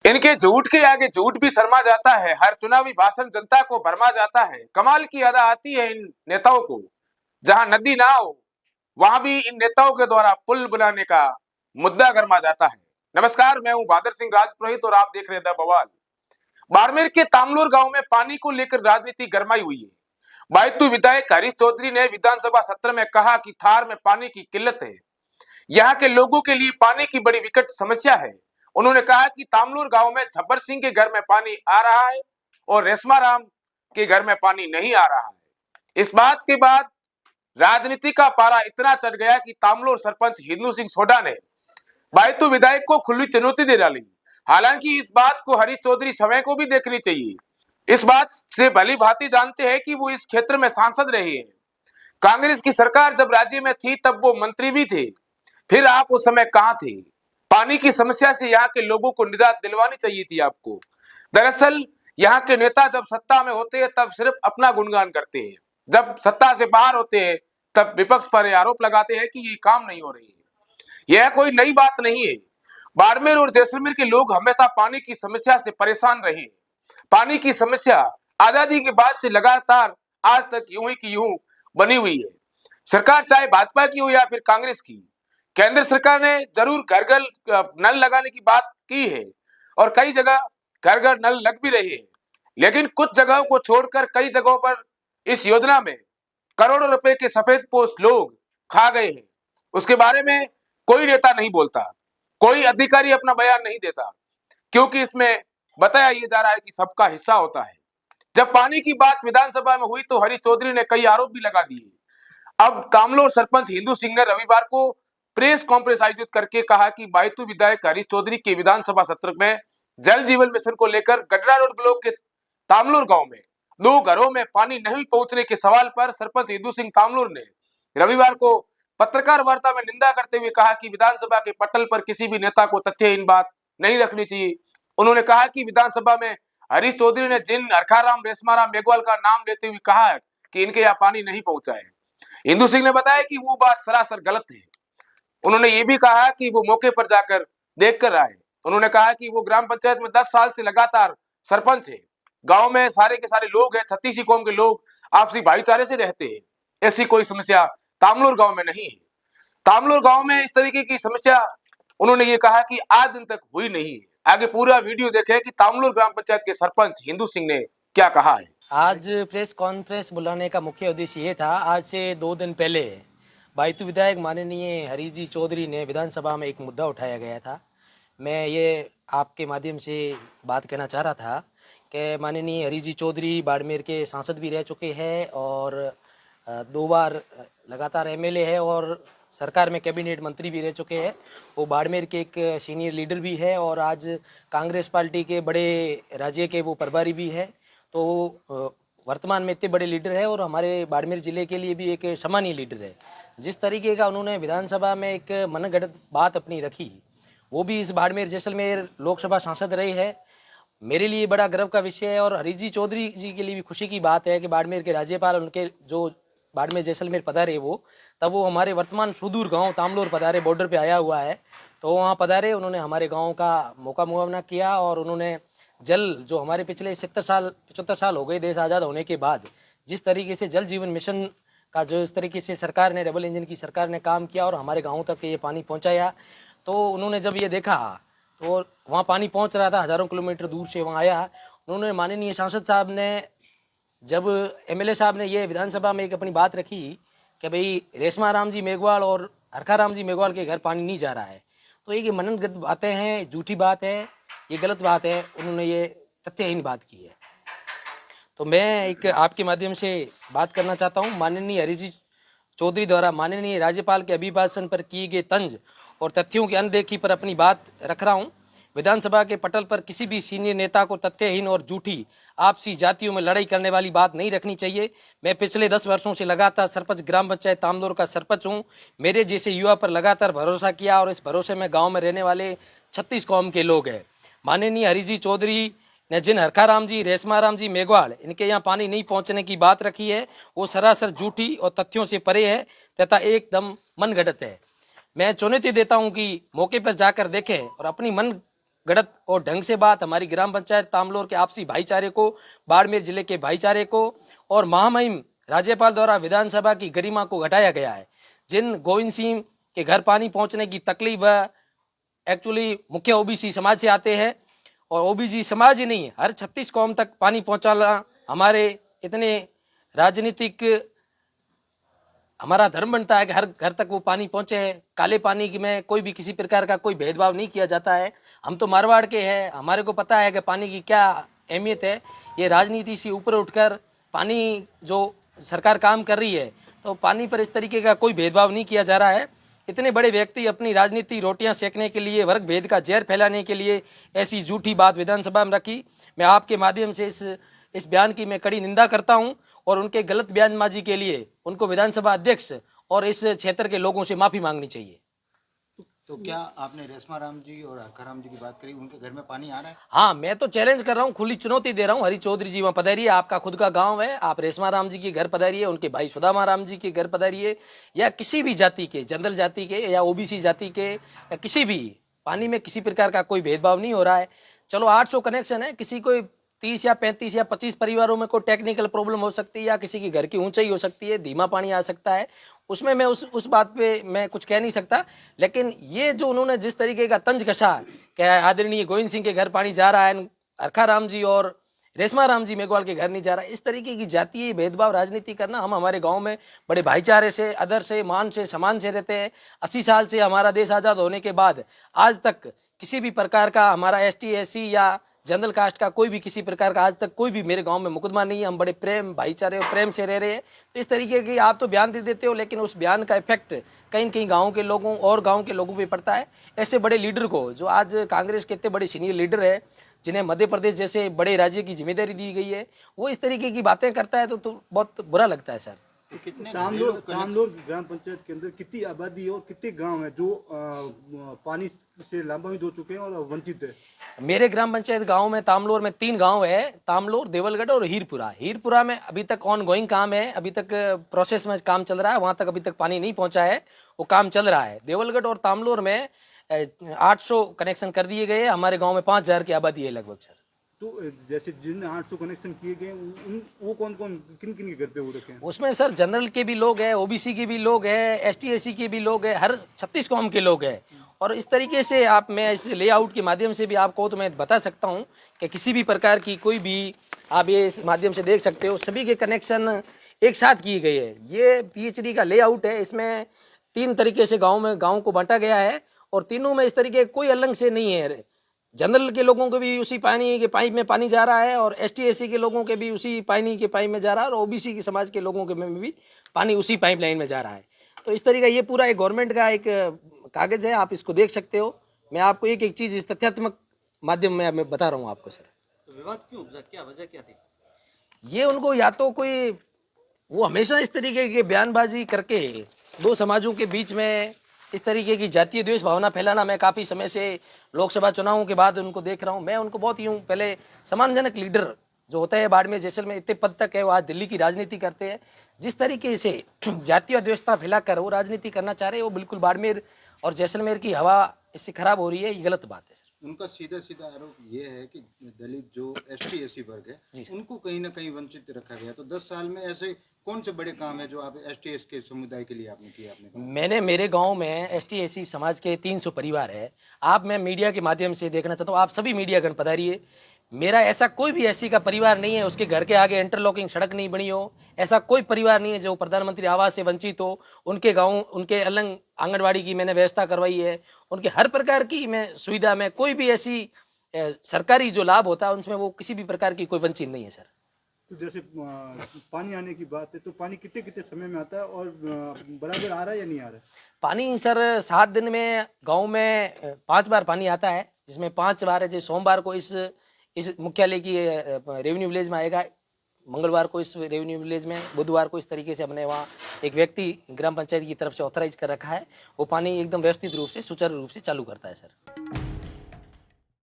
इनके झूठ के आगे झूठ भी शर्मा जाता है। हर चुनावी भाषण जनता को भरमा जाता है। कमाल की अदा आती है इन नेताओं को। जहां नदी ना हो वहां भी इन नेताओं के द्वारा पुल बनाने का मुद्दा गरमा जाता है। नमस्कार, मैं हूं बहादुर सिंह राजपुरोहित और आप देख रहे हैं द बवाल। बाड़मेर के तामलूर गांव में पानी को लेकर राजनीति गरमाई हुई है। बायतू विधायक हरीश चौधरी ने विधानसभा सत्र में कहा कि थार में पानी की किल्लत है। यहाँ के लोगों के लिए पानी की बड़ी विकट समस्या है। उन्होंने कहा कि तामलूर गांव में झब्बर सिंह के घर में पानी आ रहा है और रेशमा राम के घर में पानी नहीं आ रहा है। इस बात के बाद राजनीति का पारा इतना चढ़ गया कि तामलूर सरपंच हिंदू सिंह सोडा ने बायतू विधायक को खुली चुनौती दे डाली। हालांकि इस बात को हरीश चौधरी समय को भी देखनी चाहिए। इस बात से भली भांति जानते हैं कि वो इस क्षेत्र में सांसद रहे हैं। कांग्रेस की सरकार जब राज्य में थी तब वो मंत्री भी थे। फिर आप उस समय कहां थे? पानी की समस्या से यहाँ के लोगों को निजात दिलवानी चाहिए थी आपको। दरअसल यहाँ के नेता जब सत्ता में होते हैं तब सिर्फ अपना गुणगान करते हैं, जब सत्ता से बाहर होते हैं तब विपक्ष पर आरोप लगाते हैं कि ये काम नहीं हो रही है। यह कोई नई बात नहीं है। बाड़मेर और जैसलमेर के लोग हमेशा पानी की समस्या से परेशान रहे। पानी की समस्या आजादी के बाद से लगातार आज तक यूं ही की यूं बनी हुई है। सरकार चाहे भाजपा की हो या फिर कांग्रेस की, केंद्र सरकार ने जरूर घर घर नल लगाने की बात की है और कई जगह घर घर नल लग भी रहे हैं, लेकिन कुछ जगहों को छोड़कर कई जगहों पर इस योजना में करोड़ों रुपए के सफेद पोस्ट लोग खा गए हैं। उसके बारे में कोई नेता नहीं बोलता, कोई अधिकारी अपना बयान नहीं देता, क्योंकि इसमें बताया ये जा रहा है कि सबका हिस्सा होता है। जब पानी की बात विधानसभा में हुई तो हरीश चौधरी ने कई आरोप भी लगा दिए। अब तामलूर सरपंच हिंदू सिंह ने रविवार को प्रेस कॉन्फ्रेंस आयोजित करके कहा कि बायतू विधायक हरीश चौधरी के विधानसभा सत्र में जल जीवन मिशन को लेकर गडरा रोड ब्लॉक के तामलूर गांव में 2 घरों में पानी नहीं पहुंचने के सवाल पर सरपंच हिंदू सिंह तामलूर ने रविवार को पत्रकार वार्ता में निंदा करते हुए कहा कि विधानसभा के पटल पर किसी भी नेता को तथ्यहीन बात नहीं रखनी चाहिए। उन्होंने कहा कि विधानसभा में हरीश चौधरी ने जिन हरखाराम रेशमाराम मेघवाल का नाम लेते हुए कहा है कि इनके यहाँ पानी नहीं पहुंचा है, हिंदू सिंह ने बताया कि वो बात सरासर गलत है। उन्होंने ये भी कहा कि वो मौके पर जाकर देख कर आए। उन्होंने कहा कि वो ग्राम पंचायत में 10 साल से लगातार सरपंच है। गांव में सारे के सारे लोग हैं, छत्तीसी कौम के लोग आपसी भाईचारे से रहते हैं। ऐसी कोई समस्या तामलूर गांव में नहीं है। तामलूर गांव में इस तरीके की समस्या उन्होंने ये कहा कि आज दिन तक हुई नहीं है। आगे पूरा वीडियो देखें कि तामलूर ग्राम पंचायत के सरपंच हिंदू सिंह ने क्या कहा है। आज प्रेस कॉन्फ्रेंस बुलाने का मुख्य उद्देश्य ये था, आज से 2 दिन पहले बायतू विधायक माननीय हरीश जी चौधरी ने विधानसभा में एक मुद्दा उठाया गया था। मैं ये आपके माध्यम से बात कहना चाह रहा था कि माननीय हरीश जी चौधरी बाड़मेर के सांसद भी रह चुके हैं और 2 बार लगातार एमएलए है और सरकार में कैबिनेट मंत्री भी रह चुके हैं। वो बाड़मेर के एक सीनियर लीडर भी है और आज कांग्रेस पार्टी के बड़े राज्य के वो प्रभारी भी है। तो वर्तमान में इतने बड़े लीडर है और हमारे बाड़मेर जिले के लिए भी एक सम्मानीय लीडर है। जिस तरीके का उन्होंने विधानसभा में एक मनगढ़ंत बात अपनी रखी, वो भी इस बाड़मेर जैसलमेर लोकसभा सांसद रहे हैं, मेरे लिए बड़ा गर्व का विषय है। और हरीश जी चौधरी जी के लिए भी खुशी की बात है कि बाड़मेर के राज्यपाल उनके जो बाड़मेर जैसलमेर पधारे वो हमारे वर्तमान सुदूर गांव तामलूर पधारे, बॉर्डर पे आया हुआ है। तो वहाँ पधारे, उन्होंने हमारे गांव का मौका मुआवना किया और उन्होंने जल जो हमारे पिछले 75 साल हो गए देश आज़ाद होने के बाद, जिस तरीके से जल जीवन मिशन का जो इस तरीके से सरकार ने, डबल इंजन की सरकार ने काम किया और हमारे गाँव तक ये पानी पहुँचाया, तो उन्होंने जब ये देखा तो वहाँ पानी पहुँच रहा था, हज़ारों किलोमीटर दूर से वहाँ आया। उन्होंने माननीय सांसद साहब ने, जब एमएलए साहब ने ये विधानसभा में एक अपनी बात रखी कि भाई रेशमा राम जी मेघवाल और हरखाराम जी मेघवाल के घर पानी नहीं जा रहा है, तो ये मननगढ़ंत बातें हैं, झूठी बात है, ये गलत बात है। उन्होंने ये तथ्यहीन बात की है। तो मैं एक आपके माध्यम से बात करना चाहता हूँ। माननीय हरीश जी चौधरी द्वारा माननीय राज्यपाल के अभिभाषण पर किए गए तंज और तथ्यों की अनदेखी पर अपनी बात रख रहा हूँ। विधानसभा के पटल पर किसी भी सीनियर नेता को तथ्यहीन और झूठी आपसी जातियों में लड़ाई करने वाली बात नहीं रखनी चाहिए। मैं पिछले 10 वर्षों से लगातार सरपंच ग्राम पंचायत तामलूर का सरपंच हूँ। मेरे जैसे युवा पर लगातार भरोसा किया और इस भरोसे में गांव में रहने वाले 36 कौम के लोग हैं। माननीय हरीश जी चौधरी ने जिन हरखाराम जी, रेशमाराम जी मेघवाल, इनके यहाँ पानी नहीं पहुँचने की बात रखी है, वो सरासर झूठी और तथ्यों से परे है तथा एकदम मनगढ़ंत है। मैं चुनौती देता हूँ कि मौके पर जाकर देखें और अपनी मन गलत और ढंग से बात हमारी ग्राम पंचायत तामलोर के आपसी भाईचारे को, बाड़मेर जिले के भाईचारे को और महामहिम राज्यपाल द्वारा विधानसभा की गरिमा को घटाया गया है। जिन गोविंद सिंह के घर पानी पहुंचने की तकलीफ एक्चुअली मुख्य ओबीसी समाज से आते हैं और ओबीसी समाज ही नहीं, हर 36 कौम तक पानी पहुंचाना हमारे इतने राजनीतिक हमारा धर्म बनता है कि हर घर तक वो पानी पहुंचे है। काले पानी में कोई भी किसी प्रकार का कोई भेदभाव नहीं किया जाता है। हम तो मारवाड़ के हैं, हमारे को पता है कि पानी की क्या अहमियत है। ये राजनीति से ऊपर उठकर पानी जो सरकार काम कर रही है तो पानी पर इस तरीके का कोई भेदभाव नहीं किया जा रहा है। इतने बड़े व्यक्ति अपनी राजनीति रोटियां सेकने के लिए, वर्ग भेद का जहर फैलाने के लिए ऐसी झूठी बात विधानसभा में रखी। मैं आपके माध्यम से इस बयान की मैं कड़ी निंदा करता हूं और उनके गलत बयानबाजी के लिए उनको विधानसभा अध्यक्ष और इस क्षेत्र के लोगों से माफी मांगनी चाहिए। तो क्या आपने रेशमा राम जी और हरखा राम जी की बात करी, उनके घर में पानी आ रहा है? हाँ, मैं तो चैलेंज कर रहा हूँ, खुली चुनौती दे रहा हूँ। हरी चौधरी जी वहाँ पधारिए, आपका खुद का गांव है, आप रेशमा राम जी के घर पधारिए, उनके भाई सुदामा राम जी के घर पधारिए, या किसी भी जाति के, जनरल जाति के या ओबीसी जाति के, या किसी भी, पानी में किसी प्रकार का कोई भेदभाव नहीं हो रहा है। चलो 800 कनेक्शन है, किसी को 30 या 35 या 25 परिवारों में कोई टेक्निकल प्रॉब्लम हो सकती है या किसी की घर की ऊंचाई हो सकती है, धीमा पानी आ सकता है, उसमें मैं उस बात पे मैं कुछ कह नहीं सकता। लेकिन ये जो उन्होंने जिस तरीके का तंज कसा कि आदरणीय गोविंद सिंह के घर पानी जा रहा है, हरखा राम जी और रेशमा राम जी मेघवाल के घर नहीं जा रहा, इस तरीके की जातीय भेदभाव राजनीति करना, हम हमारे गांव में बड़े भाईचारे से, आदर से, मान से, सम्मान से रहते हैं। 80 साल से हमारा देश आज़ाद होने के बाद आज तक किसी भी प्रकार का हमारा ST SC या जनरल कास्ट का कोई भी किसी प्रकार का आज तक कोई भी मेरे गांव में मुकदमा नहीं है। हम बड़े प्रेम, भाईचारे और प्रेम से रह रहे हैं। तो इस तरीके की आप तो बयान दे देते हो, लेकिन उस बयान का इफेक्ट कहीं न कहीं गाँव के लोगों और गाँव के लोगों पे पड़ता है। ऐसे बड़े लीडर को, जो आज कांग्रेस के इतने बड़े सीनियर लीडर है, जिन्हें मध्य प्रदेश जैसे बड़े राज्य की जिम्मेदारी दी गई है, वो इस तरीके की बातें करता है तो बहुत बुरा लगता है सर। तो कितने तामलोर ग्राम पंचायत के अंदर कितनी आबादी है और कितने गांव है जो पानी से लाभान्वित हो चुके हैं और वंचित है? मेरे ग्राम पंचायत गांव में तामलोर में 3 गांव है, तामलोर, देवलगढ़ और हीरपुरा। हीरपुरा में अभी तक ऑन गोइंग काम है, अभी तक प्रोसेस में काम चल रहा है, वहां तक अभी तक पानी नहीं पहुंचा है, वो काम चल रहा है। देवलगढ़ और तामलोर में 800 कनेक्शन कर दिए गए। हमारे गाँव में 5000 की आबादी है लगभग सर। तो जैसे जिन 800 कनेक्शन किए गए वो कौन कौन किन किन के घर पे हो रखे हैं? उसमें सर जनरल के भी लोग हैं, ओबीसी के भी लोग हैं, ST SC के भी लोग हैं, हर 36 कौम के लोग हैं। और इस तरीके से मैं इस लेआउट के माध्यम से भी आपको तो मैं बता सकता हूं कि किसी भी प्रकार की कोई भी, आप ये इस माध्यम से देख सकते हो, सभी के कनेक्शन एक साथ किए गए हैं। ये PhD का लेआउट है, इसमें 3 तरीके से गाँव को बांटा गया है और तीनों में इस तरीके कोई अलग से नहीं है। जनरल के लोगों को भी उसी पानी के पाइप में पानी जा रहा है और ST SC के लोगों के भी उसी पानी के पाइप में जा रहा है और OBC के समाज के लोगों के में भी पानी उसी पाइप लाइन में जा रहा है। तो इस तरीका ये पूरा एक गवर्नमेंट का एक कागज है, आप इसको देख सकते हो। मैं आपको एक एक चीज इस तथ्यात्मक माध्यम में मैं बता रहा हूँ आपको सर। तो विवाद क्यों उपजा, क्या वजह क्या थी? ये उनको या तो कोई, वो हमेशा इस तरीके की बयानबाजी करके 2 समाजों के बीच में इस तरीके की जातीय द्वेष भावना फैलाना, मैं काफ़ी समय से लोकसभा चुनावों के बाद उनको देख रहा हूँ। मैं उनको बहुत यूँ पहले सम्मानजनक लीडर जो होता है बाड़मेर जैसलमेर इतने पद तक है, वो आज दिल्ली की राजनीति करते हैं। जिस तरीके से जातीय द्वेषता फैलाकर वो राजनीति करना चाह रहे हैं, वो बिल्कुल बाड़मेर और जैसलमेर की हवा इससे खराब हो रही है, ये गलत बात है सर। उनका सीधा सीधा आरोप ये है कि दलित जो ST SC वर्ग है उनको कहीं ना कहीं वंचित रखा गया। तो 10 साल में ऐसे कौन से बड़े काम है जो आप ST SC के समुदाय के लिए आपने किया? मैंने मेरे गांव में ST SC समाज के 300 परिवार है। आप, मैं मीडिया के माध्यम से देखना चाहता हूँ, आप सभी मीडिया गण पधारिए। मेरा ऐसा कोई भी SC का परिवार नहीं है उसके घर के आगे इंटरलॉकिंग सड़क नहीं बनी हो, ऐसा कोई परिवार नहीं है जो प्रधानमंत्री आवास से वंचित हो। उनके गांव, उनके अलग आंगनवाड़ी की मैंने व्यवस्था करवाई है, उनके हर प्रकार की मैं सुविधा में, कोई भी ऐसी सरकारी जो लाभ होता है उनमें वो किसी भी प्रकार की कोई वंचित नहीं है सर। तो जैसे पानी आने की बात है, तो पानी कितने कितने समय में आता है और बराबर आ रहा है या नहीं आ रहा है? पानी सर 7 दिन में गांव में 5 बार पानी आता है, जिसमें 5 बार है। जैसे सोमवार को इस मुख्यालय की रेवेन्यू विलेज में आएगा, मंगलवार को इस रेवेन्यू विलेज में, बुधवार को इस तरीके से हमने वहाँ एक व्यक्ति ग्राम पंचायत की तरफ से ऑथराइज कर रखा है, वो पानी एकदम व्यवस्थित रूप से, सुचारू रूप से चालू करता है सर।